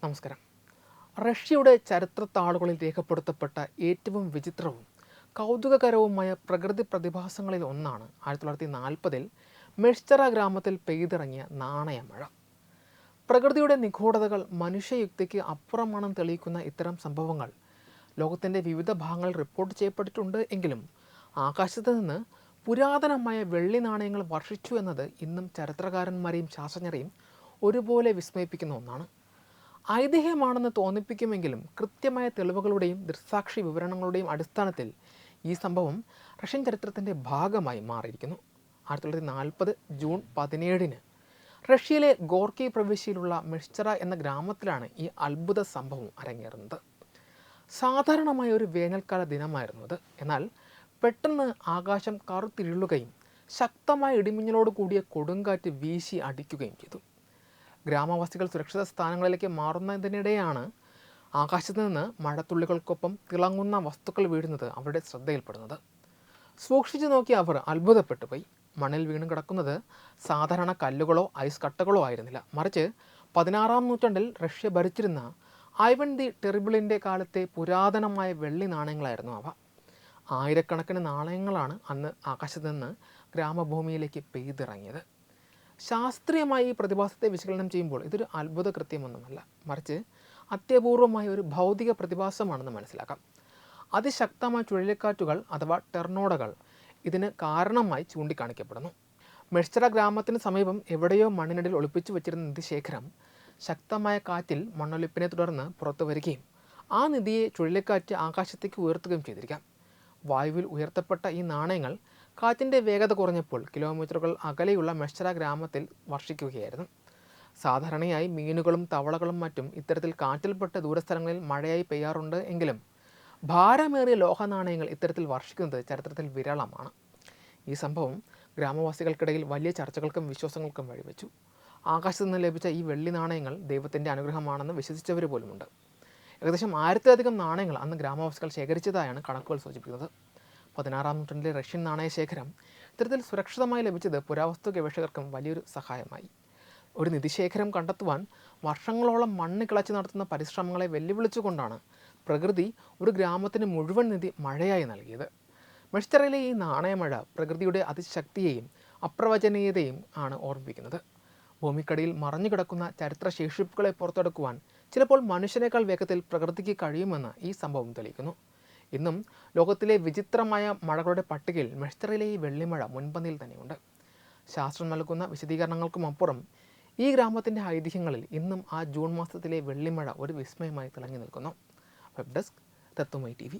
നമസ്കാരം. റഷ്യയുടെ ചരിത്രത്താളുകളിൽ രേഖപ്പെടുത്തപ്പെട്ട ഏറ്റവും വിചിത്രവും കൗതുകകരവുമായ പ്രകൃതി പ്രതിഭാസങ്ങളിൽ ഒന്നാണ് 1940-ൽ മെഷ്ചറ ഗ്രാമത്തിൽ പെയ്തിറങ്ങിയ നാണയമഴ. പ്രകൃതിയുടെ നിഗൂഢതകൾ മനുഷ്യയുക്തിക്ക് അപ്പുറമാണെന്ന് തെളിയിക്കുന്ന ഇത്തരം സംഭവങ്ങൾ ലോകത്തിൻ്റെ വിവിധ ഭാഗങ്ങളിൽ റിപ്പോർട്ട് ചെയ്യപ്പെട്ടിട്ടുണ്ട്. എങ്കിലും ആകാശത്ത് നിന്ന് പുരാതനമായ വെള്ളി നാണയങ്ങൾ വർഷിച്ചു എന്നത് ഇന്നും ചരിത്രകാരന്മാരെയും ശാസ്ത്രജ്ഞരെയും ഒരുപോലെ വിസ്മയിപ്പിക്കുന്ന ഒന്നാണ്. ഐതിഹ്യമാണെന്ന് തോന്നിപ്പിക്കുമെങ്കിലും കൃത്യമായ തെളിവുകളുടെയും ദൃക്സാക്ഷി വിവരണങ്ങളുടെയും അടിസ്ഥാനത്തിൽ ഈ സംഭവം റഷ്യൻ ചരിത്രത്തിൻ്റെ ഭാഗമായി മാറിയിരിക്കുന്നു. 1940 ജൂൺ 17-ന് റഷ്യയിലെ ഗോർക്കി പ്രവിശ്യയിലുള്ള മെഷ്ചറ എന്ന ഗ്രാമത്തിലാണ് ഈ അത്ഭുത സംഭവം അരങ്ങേറുന്നത്. സാധാരണമായ ഒരു വേനൽക്കാല ദിനമായിരുന്നു അത്. എന്നാൽ പെട്ടെന്ന് ആകാശം കറുത്തിരുളുകയും ശക്തമായ ഇടിമിന്നലോട് കൂടിയ കൊടുങ്കാറ്റ് വീശി അടിക്കുകയും ചെയ്തു. ഗ്രാമവാസികൾ സുരക്ഷിത സ്ഥാനങ്ങളിലേക്ക് മാറുന്നതിനിടെയാണ് ആകാശത്ത് നിന്ന് മഴത്തുള്ളികൾക്കൊപ്പം തിളങ്ങുന്ന വസ്തുക്കൾ വീഴുന്നത് അവരുടെ ശ്രദ്ധയിൽപ്പെടുന്നത്. സൂക്ഷിച്ചു നോക്കിയ അവർ അത്ഭുതപ്പെട്ടു പോയി. മണ്ണിൽ വീണ് കിടക്കുന്നത് സാധാരണ കല്ലുകളോ ഐസ് കട്ടകളോ ആയിരുന്നില്ല, മറിച്ച് 16-ാം നൂറ്റാണ്ടിൽ റഷ്യ ഭരിച്ചിരുന്ന ഐവൻ ദി ടെറിബിളിൻ്റെ കാലത്തെ പുരാതനമായ വെള്ളി നാണയങ്ങളായിരുന്നു അവ. ആയിരക്കണക്കിന് നാണയങ്ങളാണ് അന്ന് ആകാശത്ത് നിന്ന് ഗ്രാമഭൂമിയിലേക്ക് പെയ്തിറങ്ങിയത്. ശാസ്ത്രീയമായി ഈ പ്രതിഭാസത്തെ വിശകലനം ചെയ്യുമ്പോൾ ഇതൊരു അത്ഭുത കൃത്യമൊന്നുമല്ല, മറിച്ച് അത്യപൂർവമായ ഒരു ഭൗതിക പ്രതിഭാസമാണെന്ന് മനസ്സിലാക്കാം. അതിശക്തമായ ചുഴലിക്കാറ്റുകൾ അഥവാ ടെർണോഡകൾ ഇതിന് കാരണമായി ചൂണ്ടിക്കാണിക്കപ്പെടുന്നു. മെഷ്ചറ ഗ്രാമത്തിന് സമീപം എവിടെയോ മണ്ണിനടിയിൽ ഒളിപ്പിച്ചു വെച്ചിരുന്ന നിധിശേഖരം ശക്തമായ കാറ്റിൽ മണ്ണൊലിപ്പിനെ തുടർന്ന് പുറത്തു വരികയും ആ നിധിയെ ചുഴലിക്കാറ്റ് ആകാശത്തേക്ക് ഉയർത്തുകയും ചെയ്തിരിക്കാം. വായുവിൽ ഉയർത്തപ്പെട്ട ഈ നാണയങ്ങൾ കാറ്റിൻ്റെ വേഗത കുറഞ്ഞപ്പോൾ കിലോമീറ്ററുകൾ അകലെയുള്ള മെഷ്ചറ ഗ്രാമത്തിൽ വർഷിക്കുകയായിരുന്നു. സാധാരണയായി മീനുകളും തവളകളും മറ്റും ഇത്തരത്തിൽ കാറ്റിൽപ്പെട്ട് ദൂരസ്ഥലങ്ങളിൽ മഴയായി പെയ്യാറുണ്ട്. എങ്കിലും ഭാരമേറിയ ലോഹ നാണയങ്ങൾ ഇത്തരത്തിൽ വർഷിക്കുന്നത് ചരിത്രത്തിൽ വിരളമാണ്. ഈ സംഭവം ഗ്രാമവാസികൾക്കിടയിൽ വലിയ ചർച്ചകൾക്കും വിശ്വാസങ്ങൾക്കും വഴിവെച്ചു. ആകാശത്ത് നിന്ന് ലഭിച്ച ഈ വെള്ളി നാണയങ്ങൾ ദൈവത്തിൻ്റെ അനുഗ്രഹമാണെന്ന് വിശ്വസിച്ചവർ പോലുമുണ്ട്. ഏകദേശം 1000-ലധികം നാണയങ്ങൾ അന്ന് ഗ്രാമവാസികൾ ശേഖരിച്ചതായാണ് കണക്കുകൾ സൂചിപ്പിക്കുന്നത്. 16-ാം നൂറ്റാണ്ടിലെ റഷ്യൻ നാണയശേഖരം ഇത്തരത്തിൽ സുരക്ഷിതമായി ലഭിച്ചത് പുരാവസ്തു ഗവേഷകർക്കും വലിയൊരു സഹായമായി. ഒരു നിധിശേഖരം കണ്ടെത്തുവാൻ വർഷങ്ങളോളം മണ്ണ് കിളച്ച് നടത്തുന്ന പരിശ്രമങ്ങളെ വെല്ലുവിളിച്ചുകൊണ്ടാണ് പ്രകൃതി ഒരു ഗ്രാമത്തിന് മുഴുവൻ നിധി മഴയായി നൽകിയത്. മെഷ്ചറയിലെ ഈ നാണയമഴ പ്രകൃതിയുടെ അതിശക്തിയെയും അപ്രവചനീയതയും ആണ് ഓർമ്മിപ്പിക്കുന്നത്. ഭൂമിക്കടിയിൽ മറഞ്ഞു കിടക്കുന്ന ചരിത്ര ശേഷിപ്പുകളെ പുറത്തെടുക്കുവാൻ ചിലപ്പോൾ മനുഷ്യനേക്കാൾ വേഗത്തിൽ പ്രകൃതിക്ക് കഴിയുമെന്ന് ഈ സംഭവം തെളിയിക്കുന്നു. ഇന്നും ലോകത്തിലെ വിചിത്രമായ മഴകളുടെ പട്ടികയിൽ മെഷ്ചറയിലെ ഈ വെള്ളിമഴ മുൻപന്തിയിൽ തന്നെയുണ്ട്. ശാസ്ത്രം നൽകുന്ന വിശദീകരണങ്ങൾക്കും അപ്പുറം ഈ ഗ്രാമത്തിൻ്റെ ഐതിഹ്യങ്ങളിൽ ഇന്നും ആ ജൂൺ മാസത്തിലെ വെള്ളിമഴ ഒരു വിസ്മയമായി തിളങ്ങി നിൽക്കുന്നു. വെബ് ഡെസ്ക് തത്വമൈ TV.